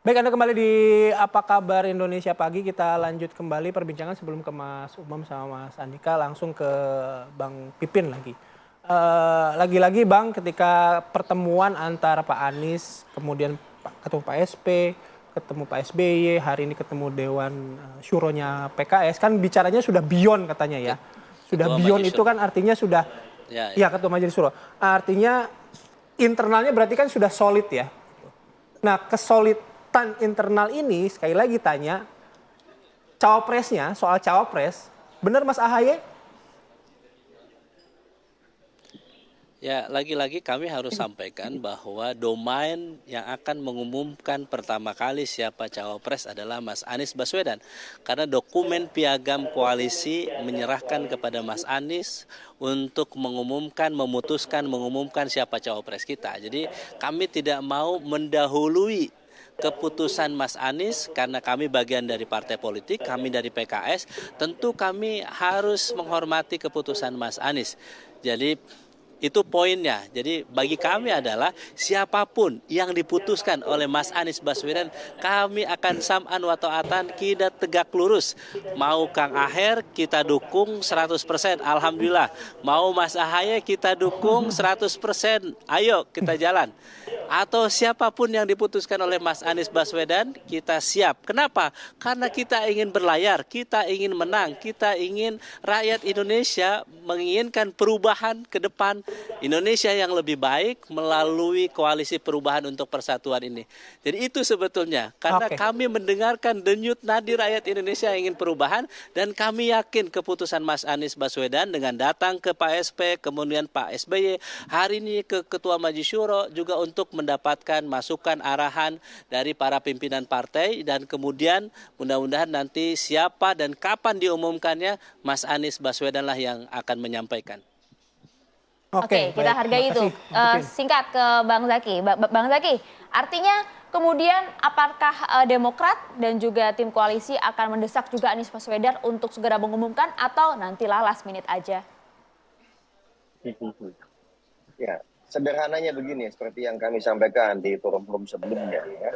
Baik, Anda kembali di Apa Kabar Indonesia Pagi. Kita lanjut kembali perbincangan sebelum ke Mas Umam sama Mas Andika, langsung ke Bang Pipin lagi. Lagi-lagi Bang, ketika pertemuan antara Pak Anies, kemudian ketemu Pak SP, ketemu Pak SBY, hari ini ketemu Dewan Syuronya PKS, kan bicaranya sudah beyond katanya ya. Sudah Ketua beyond Majelis itu Syuro. kan artinya sudah, Ya. ya Ketua Majelis Syuro. Artinya internalnya berarti kan sudah solid ya. Nah, kesolidan internal ini sekali lagi tanya, cawapresnya, soal cawapres, benar Mas Ahaye? Ya, lagi-lagi kami harus sampaikan bahwa domain yang akan mengumumkan pertama kali siapa cawapres adalah Mas Anies Baswedan. Karena dokumen piagam koalisi menyerahkan kepada Mas Anies untuk mengumumkan siapa cawapres kita. Jadi kami tidak mau mendahului keputusan Mas Anies karena kami bagian dari partai politik, kami dari PKS, tentu kami harus menghormati keputusan Mas Anies. Jadi itu poinnya. Jadi bagi kami adalah siapapun yang diputuskan oleh Mas Anies Baswedan, kami akan sam'an wa ta'atan, kita tegak lurus. Mau Kang Aher kita dukung 100%, alhamdulillah. Mau Mas Ahaye kita dukung 100%, ayo kita jalan. Atau siapapun yang diputuskan oleh Mas Anies Baswedan, kita siap. Kenapa? Karena kita ingin berlayar, kita ingin menang, kita ingin rakyat Indonesia menginginkan perubahan ke depan, Indonesia yang lebih baik melalui koalisi perubahan untuk persatuan ini. Jadi itu sebetulnya, karena kami mendengarkan denyut nadi rakyat Indonesia yang ingin perubahan, dan kami yakin keputusan Mas Anies Baswedan dengan datang ke Pak SP, kemudian Pak SBY, hari ini ke Ketua Majelis Syuro juga untuk mendapatkan masukan arahan dari para pimpinan partai, dan kemudian mudah-mudahan nanti siapa dan kapan diumumkannya Mas Anies Baswedan lah yang akan menyampaikan. Oke, kita hargai itu. Singkat ke Bang Zaky. Bang Zaky, artinya kemudian apakah Demokrat dan juga tim koalisi akan mendesak juga Anies Baswedan untuk segera mengumumkan atau nantilah last minute aja? Ya, sederhananya begini, seperti yang kami sampaikan di forum-forum sebelumnya. Ya.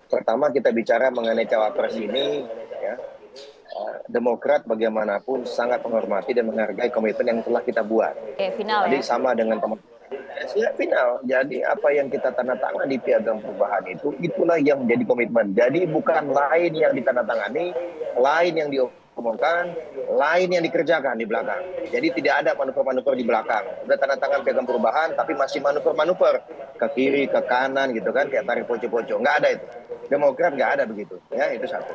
Pertama kita bicara mengenai cawapres ini, ya, Demokrat bagaimanapun sangat menghormati dan menghargai komitmen yang telah kita buat. Oke, final Jadi ya. sama dengan teman-teman. Ya, final. Jadi apa yang kita tanda tangan di piagam perubahan itu, itulah yang menjadi komitmen. Jadi bukan lain yang ditandatangani, lain yang diomongkan, lain yang dikerjakan di belakang. Jadi tidak ada manuver-manuver di belakang. Udah tanda tangan piagam perubahan, tapi masih manuver-manuver ke kiri, ke kanan gitu kan, kayak tarik poco-poco. Nggak ada itu. Demokrat nggak ada begitu. Ya, itu satu.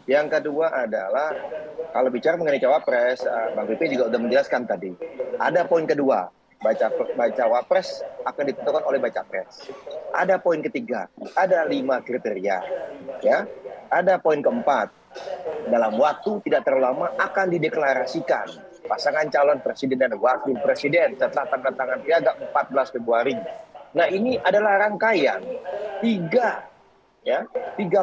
Yang kedua adalah kalau bicara mengenai cawapres, Bang Pipi juga sudah menjelaskan tadi. Ada poin kedua, baca wapres akan ditentukan oleh baca pres. Ada poin ketiga, ada 5 kriteria, ya. Ada poin keempat, dalam waktu tidak terlalu lama akan dideklarasikan pasangan calon presiden dan wakil presiden setelah tanda tangan piagam 14 Februari. Nah ini adalah rangkaian tiga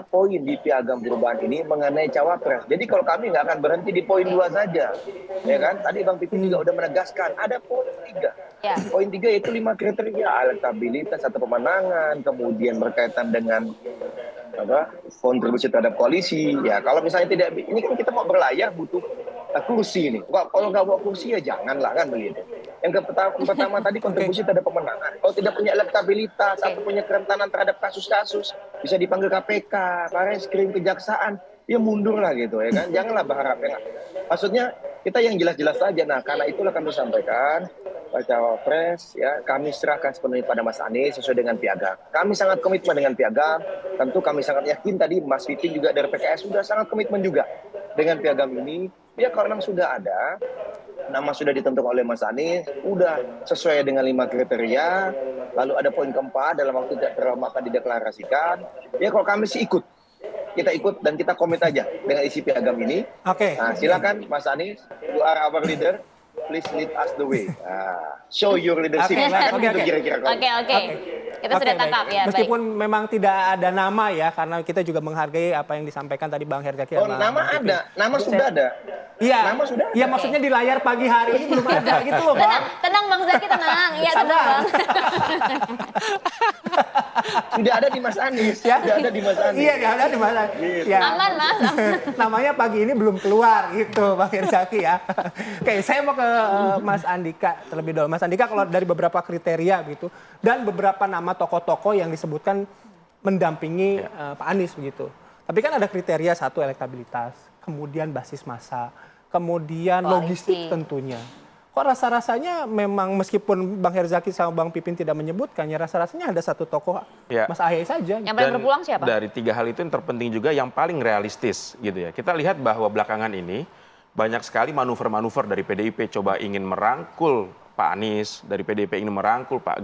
poin di piagam perubahan ini mengenai cawapres. Jadi kalau kami nggak akan berhenti di poin 2 saja, ya kan? Tadi Bang Pipin juga udah menegaskan ada poin 3. Ya. Poin 3 itu 5 kriteria, elektabilitas atau pemenangan, kemudian berkaitan dengan kontribusi terhadap koalisi. Ya kalau misalnya tidak, ini kan kita mau berlayar butuh kursi ini. Kalau nggak bawa kursi ya janganlah kan begitu. Yang pertama tadi kontribusi terhadap pemenangan. Kalau tidak punya elektabilitas atau punya kerentanan terhadap kasus-kasus, bisa dipanggil KPK, Barreskrim, Kejaksaan, ya mundur lah gitu ya kan. Janganlah berharap ya. Maksudnya kita yang jelas-jelas saja. Nah karena itulah kami sampaikan Cawapres ya kami serahkan sepenuhnya pada Mas Anies sesuai dengan piagam. Kami sangat komitmen dengan piagam. Tentu kami sangat yakin tadi Mas Vitin juga dari PKS sudah sangat komitmen juga dengan piagam ini. Ya kalau memang sudah ada, nama sudah ditentukan oleh Mas Anies, udah sesuai dengan 5 kriteria, lalu ada poin keempat dalam waktu tidak terlalu akan dideklarasikan. Ya kalau kami sih ikut, kita ikut dan kita komit aja dengan isi piagam ini. Oke. Nah silakan Mas Anies, you are our leader. please lead us the way. Show your leadership. Kan gitu kira-kira. Oke. Kita sudah tangkap ya. Meskipun memang tidak ada nama ya, karena kita juga menghargai apa yang disampaikan tadi Bang Herzaki. Nama ada, nama sudah ada. Iya, nama sudah ada. Iya, maksudnya di layar pagi hari ini belum ada gitu loh, Bang. Tenang Bang Zaki, tenang. Iya, tenang Bang. Sudah ada di Mas Anies. Ya? Sudah ada di Mas Anies. Iya, ada di mana? Ya. Aman, Mas. Namanya pagi ini belum keluar gitu, Bang Herzaki ya. Oke, saya mau ke Mas Andika terlebih dahulu. Mas Andika, kalau dari beberapa kriteria gitu dan beberapa nama tokoh-tokoh yang disebutkan mendampingi Pak Anies begitu. Tapi kan ada kriteria, satu elektabilitas, kemudian basis massa, kemudian logistik tentunya. Kok rasa-rasanya memang meskipun Bang Herzaki sama Bang Pipin tidak menyebutkannya, rasa-rasanya ada satu tokoh Mas Ahy saja. Yang paling berpeluang siapa? Dari 3 hal itu yang terpenting juga yang paling realistis gitu ya. Kita lihat bahwa belakangan ini banyak sekali manuver-manuver dari PDIP coba ingin merangkul Pak Anies, dari PDIP ingin merangkul Pak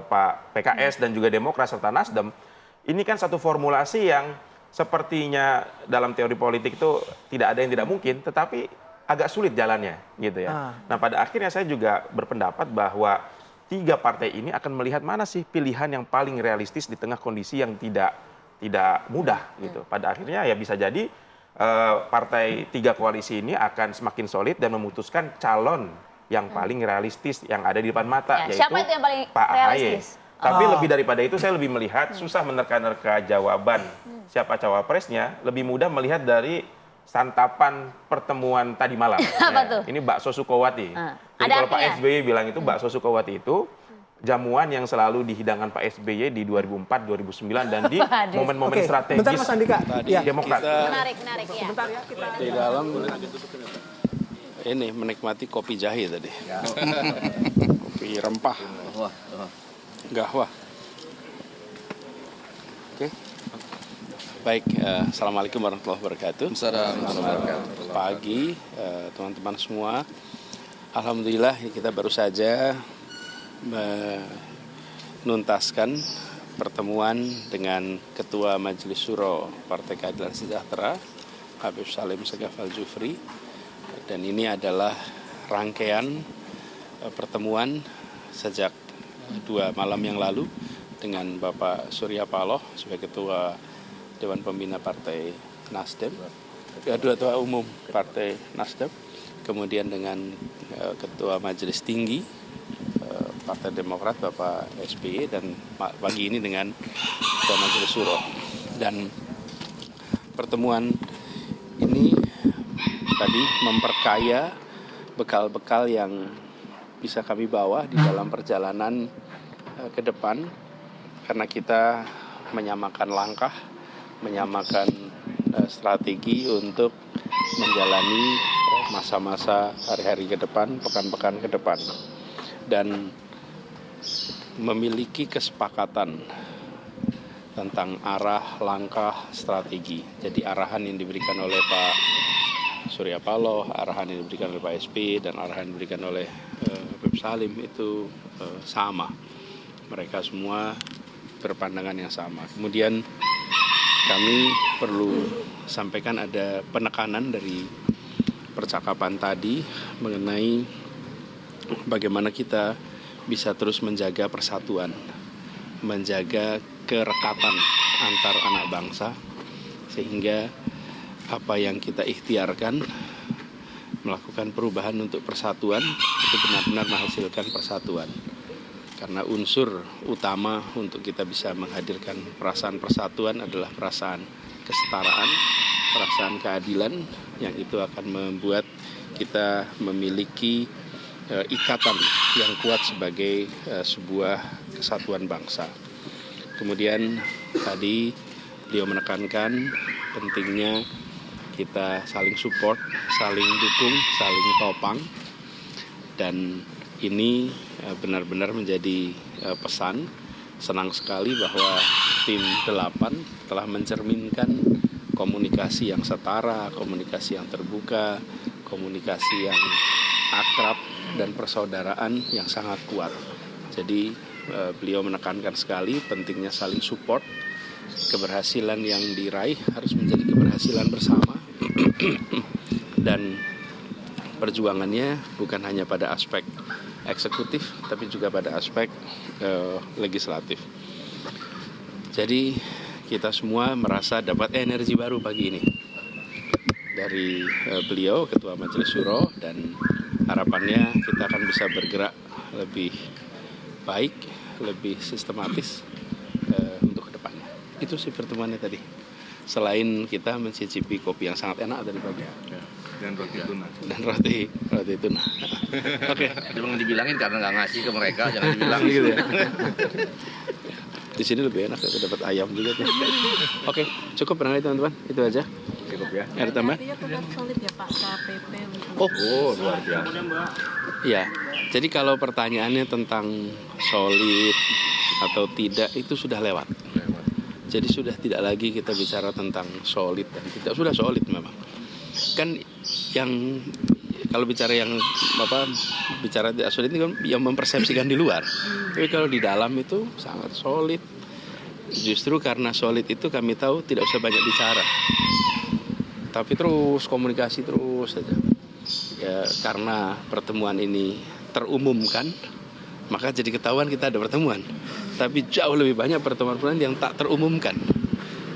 Pak PKS dan juga Demokrat serta Nasdem. Ini kan satu formulasi yang sepertinya dalam teori politik itu tidak ada yang tidak mungkin, tetapi agak sulit jalannya gitu ya. Nah, pada akhirnya saya juga berpendapat bahwa 3 partai ini akan melihat mana sih pilihan yang paling realistis di tengah kondisi yang tidak mudah gitu. Pada akhirnya ya bisa jadi partai 3 koalisi ini akan semakin solid dan memutuskan calon yang paling realistis yang ada di depan mata, yaitu siapa itu yang paling Pak realistis? AHY. Tapi lebih daripada itu saya lebih melihat susah menerka-nerka jawaban siapa cawapresnya, lebih mudah melihat dari santapan pertemuan tadi malam. Apa tuh? Ini bakso Sukowati. Jadi kalau Pak SBY bilang itu bakso Sukowati itu jamuan yang selalu dihidangkan Pak SBY di 2004, 2009 dan di momen-momen strategis. Bentar Mas Andika. Demokrat. Menarik ya. Bentar ya, kita di dalam ini menikmati kopi jahe tadi. Kopi rempah. Gahwa. Oke. Baik, assalamualaikum warahmatullahi wabarakatuh. Selamat pagi teman-teman semua. Alhamdulillah kita baru saja menuntaskan pertemuan dengan Ketua Majelis Syuro Partai Keadilan Sejahtera, Habib Salim Segaf Al-Jufri. Dan ini adalah rangkaian pertemuan sejak 2 malam yang lalu dengan Bapak Surya Paloh sebagai Ketua Dewan Pembina Partai Nasdem, Ketua Umum Partai Nasdem, kemudian dengan Ketua Majelis Tinggi Partai Demokrat Bapak SBY, dan pagi ini dengan Ketua Majelis Syuro. Dan pertemuan ini tadi memperkaya bekal-bekal yang bisa kami bawa di dalam perjalanan ke depan, karena kita menyamakan langkah, menyamakan strategi untuk menjalani masa-masa hari-hari ke depan, pekan-pekan ke depan, dan memiliki kesepakatan tentang arah, langkah, strategi. Jadi arahan yang diberikan oleh Pak Surya Paloh, arahan yang diberikan oleh Pak SBY, dan arahan yang diberikan oleh Habib Salim itu sama. Mereka semua berpandangan yang sama. Kemudian kami perlu sampaikan ada penekanan dari percakapan tadi mengenai bagaimana kita bisa terus menjaga persatuan, menjaga kerekatan antar anak bangsa, sehingga apa yang kita ikhtiarkan melakukan perubahan untuk persatuan itu benar-benar menghasilkan persatuan. Karena unsur utama untuk kita bisa menghadirkan perasaan persatuan adalah perasaan kesetaraan, perasaan keadilan, yang itu akan membuat kita memiliki ikatan yang kuat sebagai sebuah kesatuan bangsa. Kemudian tadi beliau menekankan pentingnya kita saling support, saling dukung, saling topang, dan ini benar-benar menjadi pesan. Senang sekali bahwa tim 8 telah mencerminkan komunikasi yang setara, komunikasi yang terbuka, komunikasi yang akrab, dan persaudaraan yang sangat kuat. Jadi beliau menekankan sekali pentingnya saling support. Keberhasilan yang diraih harus menjadi keberhasilan bersama. Dan perjuangannya bukan hanya pada aspek eksekutif, tapi juga pada aspek legislatif. Jadi kita semua merasa dapat energi baru pagi ini dari beliau, Ketua Majelis Syuro, dan harapannya kita akan bisa bergerak lebih baik, lebih sistematis untuk kedepannya. Itu sih pertemuannya tadi. Selain kita mencicipi kopi yang sangat enak tadi pagi. Dan roti tuna. Dan roti tuna. Oke. Jangan dibilangin karena nggak ngasih ke mereka, jangan dibilang Gitu ya. Di sini lebih enak, dapat ayam juga tuh. Oke, cukup barangkali teman-teman. Itu aja. Cukup ya. Ada tambah? Artinya tetap solid ya Pak KPP untuk Oh, Luar biasa. iya. Jadi kalau pertanyaannya tentang solid atau tidak itu sudah lewat. Jadi sudah tidak lagi kita bicara tentang solid dan tidak, sudah solid memang. Kan yang kalau bicara yang bicara tidak solid itu kan yang mempersepsikan di luar. Tapi kalau di dalam itu sangat solid. Justru karena solid itu kami tahu tidak usah banyak bicara. Tapi terus komunikasi terus saja. Ya, karena pertemuan ini terumumkan, maka jadi ketahuan kita ada pertemuan. Tapi jauh lebih banyak pertemuan-pertemuan yang tak terumumkan.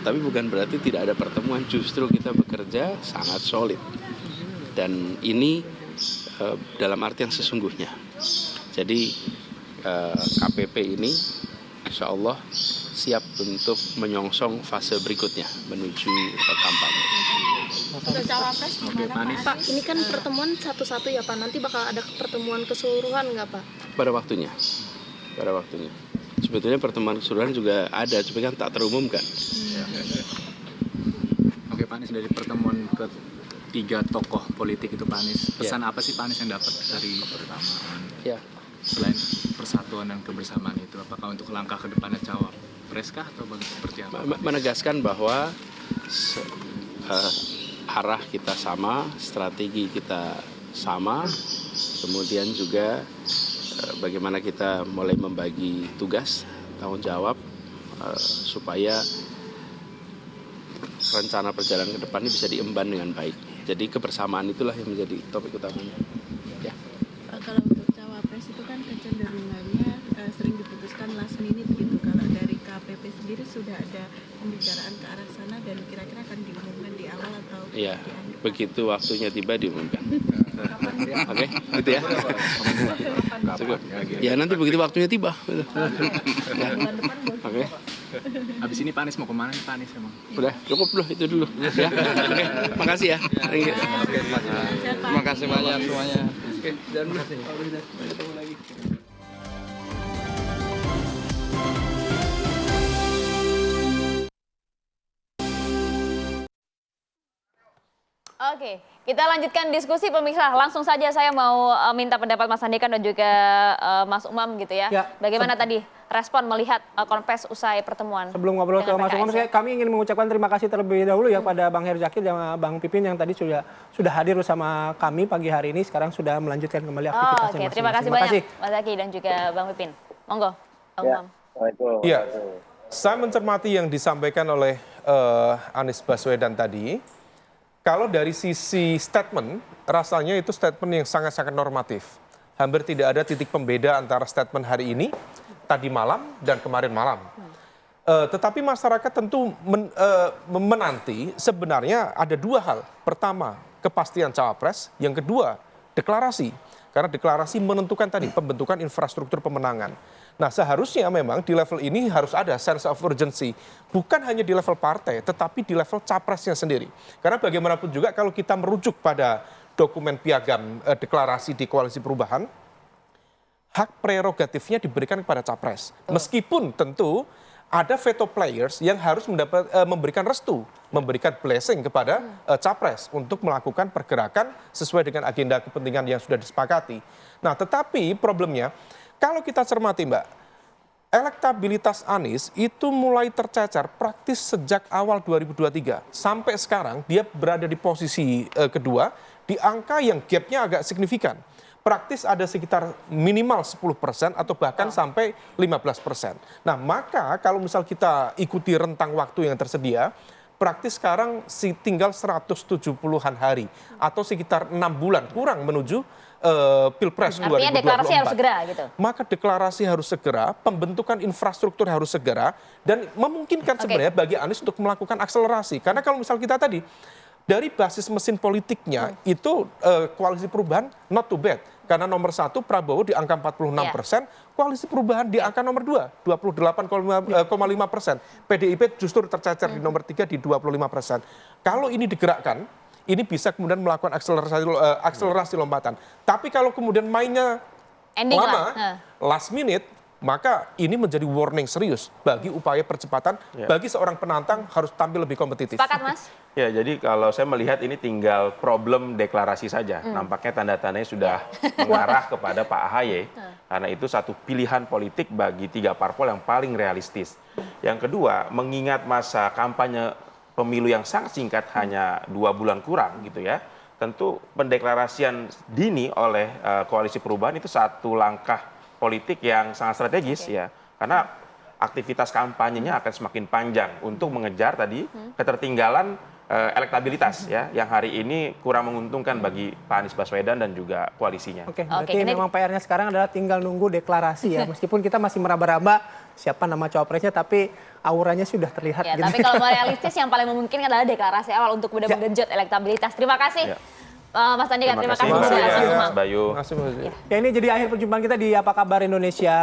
Tapi bukan berarti tidak ada pertemuan, justru kita bekerja sangat solid. Dan ini dalam arti yang sesungguhnya. Jadi KPP ini insya Allah siap untuk menyongsong fase berikutnya menuju kampanye. untuk cawapres gimana Pak? Ini kan pertemuan satu-satu ya Pak. Nanti bakal ada pertemuan keseluruhan nggak Pak? Pada waktunya. Sebetulnya pertemuan keseluruhan juga ada, tapi kan tak terumumkan. Oke Pak Anies, dari pertemuan ketiga tokoh politik itu Pak Anies, pesan apa sih Pak Anies yang dapat dari pertemuan? Ya. Selain persatuan dan kebersamaan itu, apakah untuk langkah ke depannya cawapres kah atau seperti apa? Menegaskan bahwa arah kita sama, strategi kita sama, kemudian juga bagaimana kita mulai membagi tugas, tanggung jawab, supaya rencana perjalanan ke depan ini bisa diemban dengan baik. Jadi kebersamaan itulah yang menjadi topik utamanya. Ya. Kalau untuk cawapres itu kan kecenderungannya sering diputuskan last minute gitu. Kalau dari KPP sendiri sudah ada pembicaraan ke arah sana dan kira-kira akan diumumkan di awal atau Iya, di akhir? begitu waktunya tiba diumumkan. Oke, gitu ya. Cukup. Ya nanti begitu waktunya tiba. Ya. Oke. Habis ini Pak Anies mau kemana nih Pak Anies emang? Udah, cukup dulu itu dulu. Ya. Oke, makasih ya. Thank you. Terima kasih banyak semuanya. Oke, dan ketemu lagi. Oke, kita lanjutkan diskusi pemirsa. Langsung saja saya mau minta pendapat Mas Andika dan juga Mas Umam gitu ya. Bagaimana tadi respon melihat konfes usai pertemuan? Sebelum ngobrol ke dengan Mas PKS, Umam, kami ingin mengucapkan terima kasih terlebih dahulu ya pada Bang Herzaki dan Bang Pipin yang tadi sudah hadir bersama kami pagi hari ini. Sekarang sudah melanjutkan kembali aktivitasnya. Oke, terima kasih banyak Mas Zaki dan juga Bang Pipin. Monggo, Bang Umam. Iya, saya mencermati yang disampaikan oleh Anies Baswedan tadi. Kalau dari sisi statement, rasanya itu statement yang sangat-sangat normatif. Hampir tidak ada titik pembeda antara statement hari ini, tadi malam, dan kemarin malam. Tetapi masyarakat tentu menanti sebenarnya ada dua hal. Pertama, kepastian cawapres. Yang kedua, deklarasi. Karena deklarasi menentukan tadi pembentukan infrastruktur pemenangan. Nah, seharusnya memang di level ini harus ada sense of urgency. Bukan hanya di level partai, tetapi di level capresnya sendiri. Karena bagaimanapun juga kalau kita merujuk pada dokumen piagam deklarasi di Koalisi Perubahan, hak prerogatifnya diberikan kepada capres. Meskipun tentu ada veto players yang harus memberikan restu, memberikan blessing kepada capres untuk melakukan pergerakan sesuai dengan agenda kepentingan yang sudah disepakati. Nah, tetapi problemnya, kalau kita cermati Mbak, elektabilitas Anies itu mulai tercecer praktis sejak awal 2023. Sampai sekarang dia berada di posisi kedua, di angka yang gapnya agak signifikan. Praktis ada sekitar minimal 10% atau bahkan sampai 15%. Nah, maka kalau misal kita ikuti rentang waktu yang tersedia, praktis sekarang tinggal 170-an hari atau sekitar 6 bulan kurang menuju Pilpres 2024. Artinya deklarasi harus segera gitu. Maka deklarasi harus segera, pembentukan infrastruktur harus segera, dan memungkinkan sebenarnya bagi Anies untuk melakukan akselerasi. Karena kalau misal kita tadi, dari basis mesin politiknya itu Koalisi Perubahan not too bad. Karena nomor 1 Prabowo di angka 46%, Koalisi Perubahan di angka nomor 2, 28,5%. PDIP justru tercecer di nomor 3 di 25%. Kalau ini digerakkan, ini bisa kemudian melakukan akselerasi lompatan. Tapi kalau kemudian mainnya lama, last minute, maka ini menjadi warning serius bagi upaya percepatan, bagi seorang penantang harus tampil lebih kompetitif. Sepakat, Mas? Ya, jadi kalau saya melihat ini tinggal problem deklarasi saja. Nampaknya tanda-tandanya sudah mengarah kepada Pak AHY, karena itu satu pilihan politik bagi 3 parpol yang paling realistis. Yang kedua, mengingat masa kampanye pemilu yang sangat singkat, hanya 2 bulan kurang gitu ya, tentu pendeklarasian dini oleh Koalisi Perubahan itu satu langkah politik yang sangat strategis ya, karena aktivitas kampanyenya akan semakin panjang untuk mengejar tadi ketertinggalan elektabilitas ya, yang hari ini kurang menguntungkan bagi Pak Anies Baswedan dan juga koalisinya. Oke, berarti memang PR-nya sekarang adalah tinggal nunggu deklarasi ya, meskipun kita masih meraba-raba siapa nama cawapresnya, tapi auranya sudah terlihat. Ya, gitu. tapi kalau mau realistis yang paling memungkinkan adalah deklarasi awal untuk benar-benar genjot elektabilitas. Terima kasih. Mas Andika, terima kasih Mas Bayu. Ya, ini jadi akhir perjumpaan kita di Apa Kabar Indonesia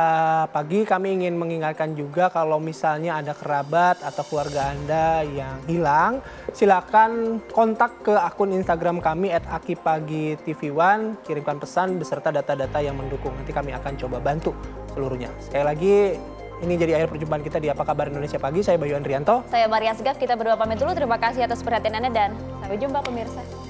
Pagi. Kami ingin mengingatkan juga kalau misalnya ada kerabat atau keluarga Anda yang hilang, silakan kontak ke akun Instagram kami @akipagitv1, kirimkan pesan beserta data-data yang mendukung. Nanti kami akan coba bantu seluruhnya. Sekali lagi, ini jadi akhir perjumpaan kita di Apa Kabar Indonesia Pagi. Saya Bayu Andrianto. Saya Maria Segaf. Kita berdua pamit dulu. Terima kasih atas perhatian Anda dan sampai jumpa pemirsa.